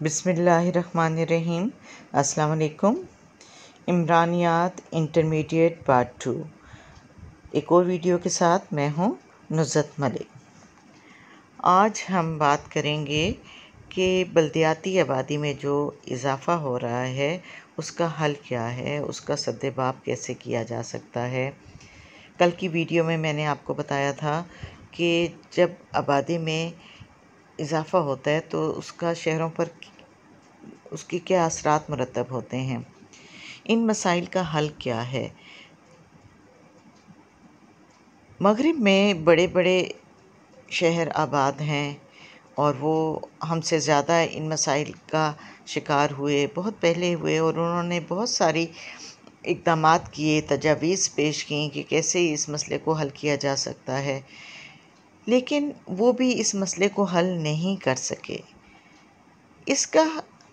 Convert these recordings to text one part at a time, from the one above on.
बिस्मिल्लाहिर्रहमानिर्रहीम। अस्सलाम वालेकुम। इमरानियात इंटरमीडिएट पार्ट 2 एक और वीडियो के साथ मैं हूँ नुज़रत मलिक। आज हम बात करेंगे कि बल्दियाती आबादी में जो इज़ाफ़ा हो रहा है उसका हल क्या है, उसका सद्देबाब कैसे किया जा सकता है। कल की वीडियो में मैंने आपको बताया था कि जब आबादी में इज़ाफ़ा होता है तो उसका शहरों पर उसके क्या असरात मुरतब होते हैं, इन मसाइल का हल क्या है। मगरिब में बड़े बड़े शहर आबाद हैं और वो हमसे ज़्यादा इन मसाइल का शिकार हुए, बहुत पहले हुए, और उन्होंने बहुत सारी इक़दामात किए, तजावीज़ पेश की कि कैसे इस मसले को हल किया जा सकता है, लेकिन वो भी इस मसले को हल नहीं कर सके। इसका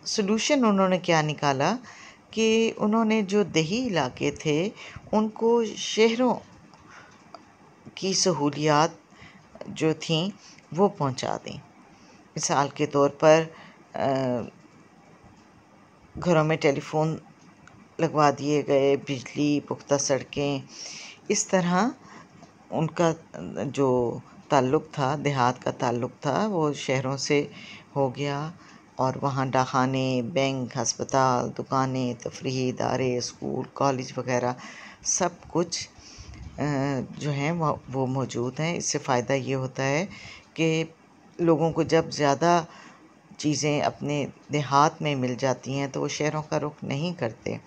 सलूशन उन्होंने क्या निकाला कि उन्होंने जो देही इलाके थे उनको शहरों की सहूलियात जो थीं वो पहुंचा दी। मिसाल के तौर पर घरों में टेलीफोन लगवा दिए गए, बिजली, पुख्ता सड़कें, इस तरह उनका जो ताल्लुक़ था, देहात का ताल्लुक़ था, वो शहरों से हो गया और वहाँ डाखाने, बैंक, हस्पताल, दुकानें, तफरीही इदारे, स्कूल, कॉलेज वग़ैरह सब कुछ जो हैं वो मौजूद हैं। इससे फ़ायदा ये होता है कि लोगों को जब ज़्यादा चीज़ें अपने देहात में मिल जाती हैं तो वो शहरों का रुख नहीं करते।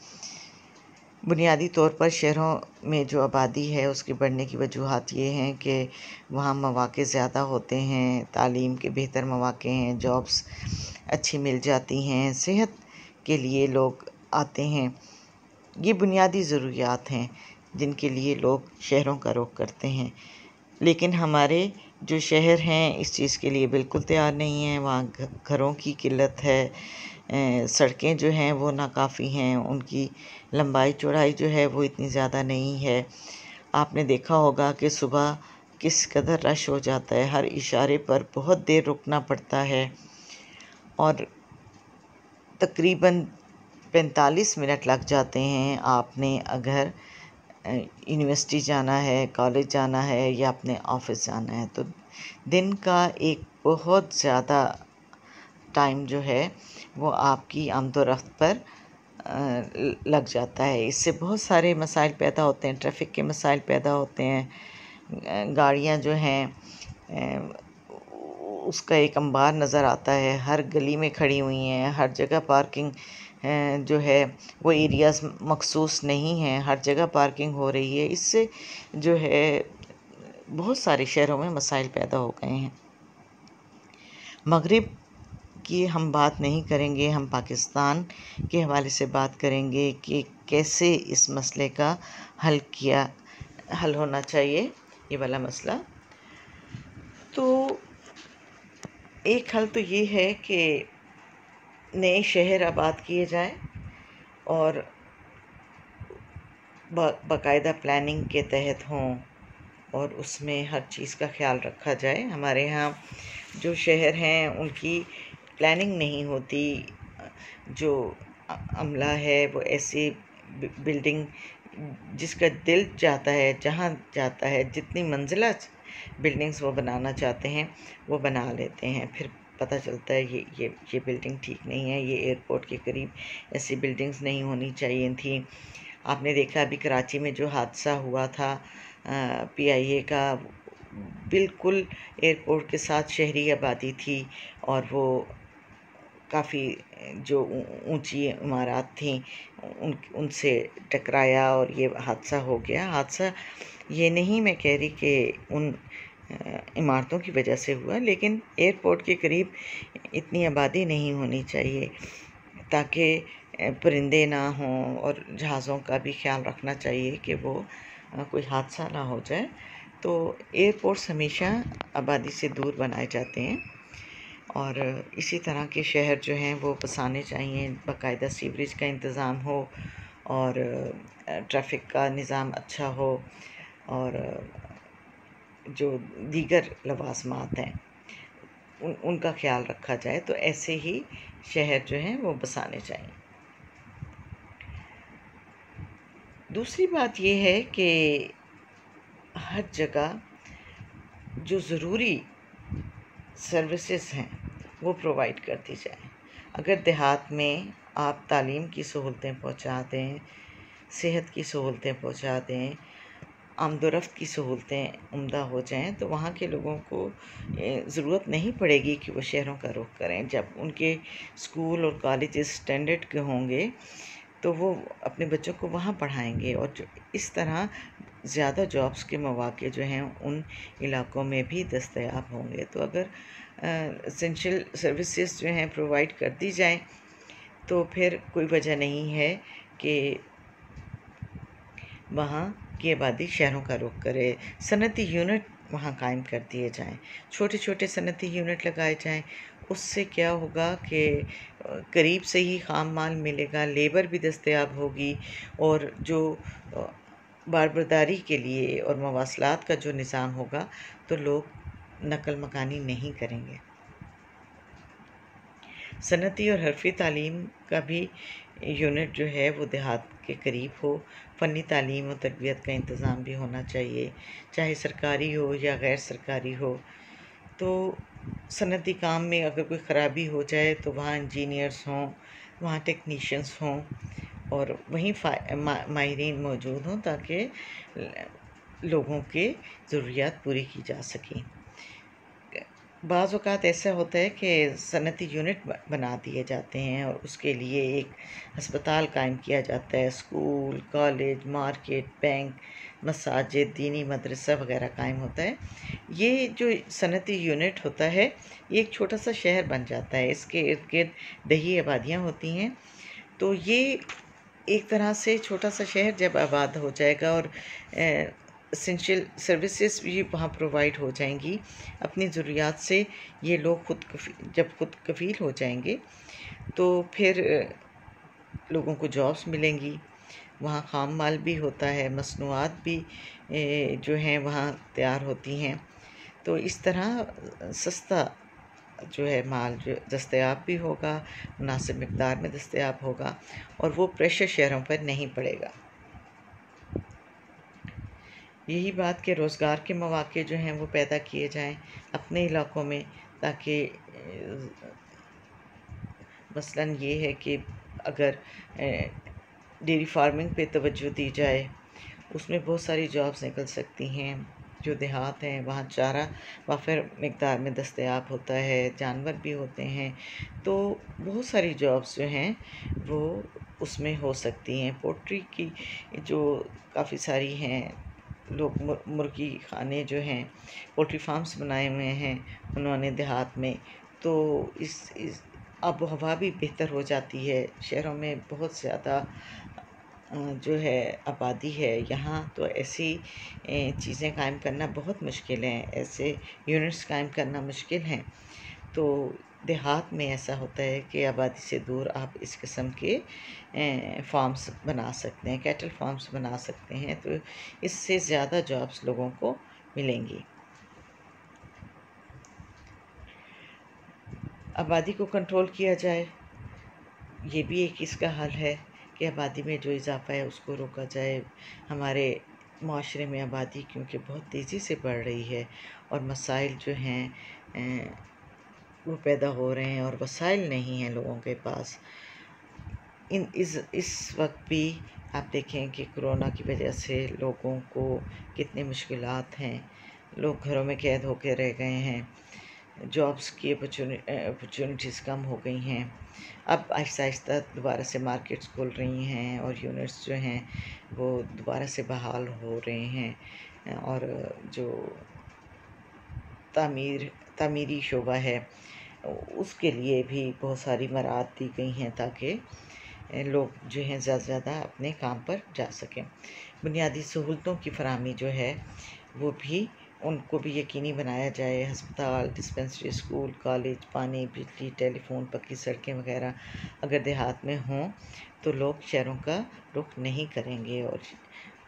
बुनियादी तौर पर शहरों में जो आबादी है उसके बढ़ने की वजूहात ये हैं कि वहाँ मौक़े ज़्यादा होते हैं, तालीम के बेहतर मौक़े हैं, जॉब्स अच्छी मिल जाती हैं, सेहत के लिए लोग आते हैं। ये बुनियादी ज़रूरियात हैं जिनके लिए लोग शहरों का रुख करते हैं। लेकिन हमारे जो शहर हैं इस चीज़ के लिए बिल्कुल तैयार नहीं हैं। वहाँ घरों की किल्लत है, सड़कें जो हैं वो नाकाफ़ी हैं, उनकी लंबाई चौड़ाई जो है वो इतनी ज़्यादा नहीं है। आपने देखा होगा कि सुबह किस कदर रश हो जाता है, हर इशारे पर बहुत देर रुकना पड़ता है और तकरीबन 45 मिनट लग जाते हैं। आपने अगर यूनिवर्सिटी जाना है, कॉलेज जाना है या अपने ऑफ़िस जाना है तो दिन का एक बहुत ज़्यादा टाइम जो है वो आपकी आमदोरफ़्त पर लग जाता है। इससे बहुत सारे मसाइल पैदा होते हैं, ट्रैफ़िक के मसाइल पैदा होते हैं, गाड़ियाँ जो हैं उसका एक अंबार नज़र आता है, हर गली में खड़ी हुई हैं, हर जगह पार्किंग जो है वो एरियाज़ मख़सूस नहीं हैं, हर जगह पार्किंग हो रही है। इससे जो है बहुत सारे शहरों में मसाइल पैदा हो गए हैं। मगरिब की हम बात नहीं करेंगे, हम पाकिस्तान के हवाले से बात करेंगे कि कैसे इस मसले का हल होना चाहिए, ये वाला मसला। तो एक हल तो ये है कि नए शहर आबाद किए जाएं और बाकायदा प्लानिंग के तहत हों और उसमें हर चीज़ का ख्याल रखा जाए। हमारे यहाँ जो शहर हैं उनकी प्लानिंग नहीं होती। जो अमला है वो ऐसी बिल्डिंग जिसका दिल चाहता है, जहाँ चाहता है, जितनी मंजिला बिल्डिंग्स वो बनाना चाहते हैं वो बना लेते हैं। फिर पता चलता है ये बिल्डिंग ठीक नहीं है, ये एयरपोर्ट के करीब ऐसी बिल्डिंग्स नहीं होनी चाहिए थी। आपने देखा अभी कराची में जो हादसा हुआ था PIA का, बिल्कुल एयरपोर्ट के साथ शहरी आबादी थी और वो काफ़ी जो ऊंची इमारत थीं उनसे टकराया और ये हादसा हो गया। हादसा ये नहीं मैं कह रही कि उन इमारतों की वजह से हुआ, लेकिन एयरपोर्ट के करीब इतनी आबादी नहीं होनी चाहिए ताकि परिंदे ना हों, और जहाज़ों का भी ख्याल रखना चाहिए कि वो कोई हादसा ना हो जाए। तो एयरपोर्ट्स हमेशा आबादी से दूर बनाए जाते हैं और इसी तरह के शहर जो हैं वो बसाने चाहिए। बाकायदा सीवरेज का इंतज़ाम हो और ट्रैफ़िक का निज़ाम अच्छा हो और जो दीगर लवाज़मात हैं उनका ख्याल रखा जाए। तो ऐसे ही शहर जो हैं वो बसाने चाहिए। दूसरी बात ये है कि हर जगह जो ज़रूरी सर्विसेज हैं वो प्रोवाइड कर दी जाए। अगर देहात में आप तालीम की सहूलतें पहुंचा दें, सेहत की सहूलतें पहुंचा दें, आमदोरफ़्त की सहूलतें उम्दा हो जाएं, तो वहाँ के लोगों को ज़रूरत नहीं पड़ेगी कि वो शहरों का रुख करें। जब उनके स्कूल और कॉलेजेस स्टैंडर्ड के होंगे तो वो अपने बच्चों को वहाँ पढ़ाएंगे, और जो इस तरह ज़्यादा जॉब्स के मौक़े जो हैं उन इलाक़ों में भी दस्तयाब होंगे। तो अगर एसेंशियल सर्विसेज जो हैं प्रोवाइड कर दी जाएँ तो फिर कोई वजह नहीं है कि वहाँ की आबादी शहरों का रुख करे। सनती यूनिट वहाँ कायम कर दिए जाएँ, छोटे छोटे सनती यूनिट लगाए जाएँ। उससे क्या होगा कि करीब से ही ख़ाम माल मिलेगा, लेबर भी दस्तयाब होगी, और जो बारबरदारी के लिए और मवासलात का जो निज़ाम होगा तो लोग नकल मकानी नहीं करेंगे। सनती और हरफ़ी तालीम का भी यूनिट जो है वो देहात के करीब हो। फ़नी तालीम और तरबियत का इंतज़ाम भी होना चाहिए, चाहे सरकारी हो या गैर सरकारी हो। तो सनती काम में अगर कोई ख़राबी हो जाए तो वहाँ इंजीनियर्स हों, वहाँ टेक्नीशियंस हों, और वहीं माहिरीन मौजूद हों ताकि लोगों के ज़रूरियात पूरी की जा सकें। बाज़ औक़ात ऐसा होता है कि सनती यूनिट बना दिए जाते हैं और उसके लिए एक अस्पताल कायम किया जाता है। स्कूल, कॉलेज, मार्केट, बैंक, मसाजिद, दीनी मदरसा वग़ैरह कायम होता है। ये जो सनती यूनिट होता है ये एक छोटा सा शहर बन जाता है। इसके इर्द गिर्द दही आबादियाँ होती हैं। तो ये एक तरह से छोटा सा शहर जब आबाद हो जाएगा और एसेंशियल सर्विसेज भी वहाँ प्रोवाइड हो जाएंगी, अपनी ज़रूरियात से ये लोग जब खुद कफ़ील हो जाएंगे तो फिर लोगों को जॉब्स मिलेंगी। वहाँ ख़ाम माल भी होता है, मसनूआत भी जो हैं वहाँ तैयार होती हैं। तो इस तरह सस्ता जो है माल जो दस्तयाब भी होगा, मुनासिब मिक़दार में दस्तयाब होगा, और वो प्रेशर शहरों पर नहीं पड़ेगा। यही बात कि रोज़गार के मौक़े जो हैं वो पैदा किए जाएँ अपने इलाक़ों में, ताकि मसलन ये है कि अगर डेयरी फार्मिंग पे तवज्जो दी जाए, उसमें बहुत सारी जॉब्स निकल सकती हैं। जो देहात हैं वहाँ चारा वाफ़िर मिक़दार में दस्तयाब होता है, जानवर भी होते हैं, तो बहुत सारी जॉब्स जो हैं वो उसमें हो सकती हैं। पोल्ट्री की जो काफ़ी सारी हैं, लोग मुर्गी खाने जो हैं, पोल्ट्री फार्म्स बनाए हुए हैं उन्होंने देहात में, तो इस आबो हवा भी बेहतर हो जाती है। शहरों में बहुत ज़्यादा जो है आबादी है, यहाँ तो ऐसी चीज़ें कायम करना बहुत मुश्किल है, ऐसे यूनिट्स कायम करना मुश्किल हैं। तो देहात में ऐसा होता है कि आबादी से दूर आप इस किस्म के फार्म्स बना सकते हैं, कैटल फार्म्स बना सकते हैं, तो इससे ज़्यादा जॉब्स लोगों को मिलेंगी। आबादी को कंट्रोल किया जाए, ये भी एक इसका हल है कि आबादी में जो इजाफ़ा है उसको रोका जाए। हमारे माशरे में आबादी क्योंकि बहुत तेज़ी से बढ़ रही है और मसाइल जो हैं वो पैदा हो रहे हैं और वसाइल नहीं हैं लोगों के पास। इस वक्त भी आप देखें कि कोरोना की वजह से लोगों को कितनी मुश्किलात हैं, लोग घरों में कैद होकर रह गए हैं, जॉब्स की अपॉर्चुनिटीज़ कम हो गई हैं। अब आहिस्ता आहिस्ता दोबारा से मार्केट्स खुल रही हैं और यूनिट्स जो हैं वो दोबारा से बहाल हो रहे हैं, और जो तामीरी शोबा है उसके लिए भी बहुत सारी मराहत दी गई हैं ताकि लोग जो हैं ज़्यादा से ज़्यादा अपने काम पर जा सकें। बुनियादी सहूलतों की फराहमी जो है वो भी उनको भी यकीनी बनाया जाए। हस्पताल, डिस्पेंसरी, स्कूल, कॉलेज, पानी, बिजली, टेलीफोन, पक्की सड़कें वगैरह अगर देहात में हों तो लोग शहरों का रुख नहीं करेंगे और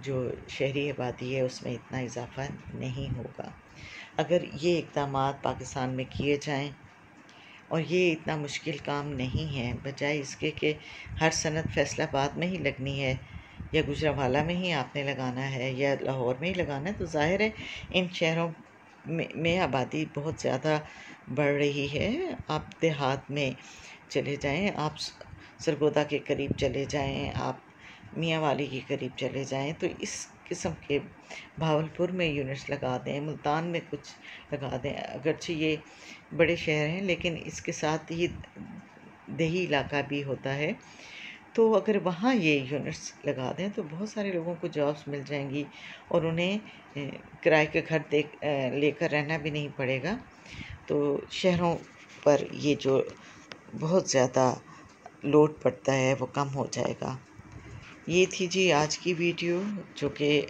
जो शहरी आबादी है उसमें इतना इजाफ़ा नहीं होगा। अगर ये इक़दामात पाकिस्तान में किए जाएँ और ये इतना मुश्किल काम नहीं है। बजाय इसके कि हर सनद फैसलाबाद में ही लगनी है या गुजरांवाला में ही आपने लगाना है या लाहौर में ही लगाना है, तो ज़ाहिर है इन शहरों में आबादी बहुत ज़्यादा बढ़ रही है। आप देहात में चले जाएं, आप सरगोदा के करीब चले जाएं, आप मियाँ वाली के करीब चले जाएं, तो इस किस्म के भावलपुर में यूनिट्स लगा दें, मुल्तान में कुछ लगा दें। अगरचे ये बड़े शहर हैं लेकिन इसके साथ ही देही इलाका भी होता है, तो अगर वहाँ ये यूनिट्स लगा दें तो बहुत सारे लोगों को जॉब्स मिल जाएंगी और उन्हें किराए के घर लेकर रहना भी नहीं पड़ेगा। तो शहरों पर ये जो बहुत ज़्यादा लोड पड़ता है वो कम हो जाएगा। ये थी जी आज की वीडियो, जो कि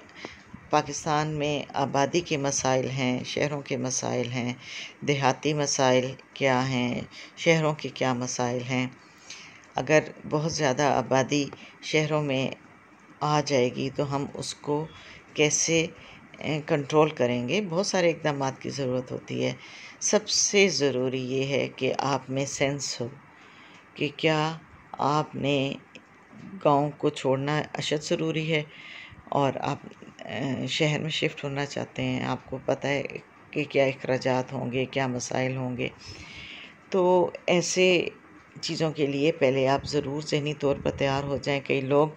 पाकिस्तान में आबादी के मसाइल हैं, शहरों के मसाइल हैं, देहाती मसाइल क्या हैं, शहरों के क्या मसाइल हैं। अगर बहुत ज़्यादा आबादी शहरों में आ जाएगी तो हम उसको कैसे कंट्रोल करेंगे। बहुत सारे इक़दाम की ज़रूरत होती है। सबसे ज़रूरी ये है कि आप में सेंस हो कि क्या आपने गांव को छोड़ना अशद ज़रूरी है और आप शहर में शिफ्ट होना चाहते हैं। आपको पता है कि क्या अखराजात होंगे, क्या मसाइल होंगे। तो ऐसे चीज़ों के लिए पहले आप ज़रूर ज़हनी तौर पर तैयार हो जाएं। कई लोग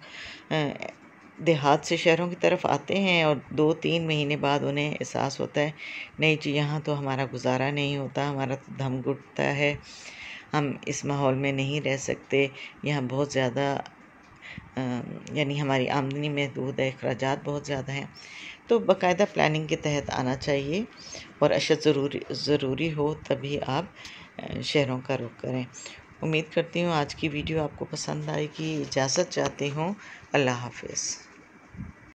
देहात से शहरों की तरफ आते हैं और 2-3 महीने बाद उन्हें एहसास होता है नहीं जी, यहाँ तो हमारा गुजारा नहीं होता, हमारा तो दम घुटता है, हम इस माहौल में नहीं रह सकते, यहाँ बहुत ज़्यादा यानी हमारी आमदनी महदूद है, अखराजात बहुत ज़्यादा हैं। तो बाकायदा प्लानिंग के तहत आना चाहिए और अशद ज़रूरी हो तभी आप शहरों का रुख करें। उम्मीद करती हूँ आज की वीडियो आपको पसंद आएगी। इजाज़त चाहती हूँ। अल्लाह हाफ़िज़।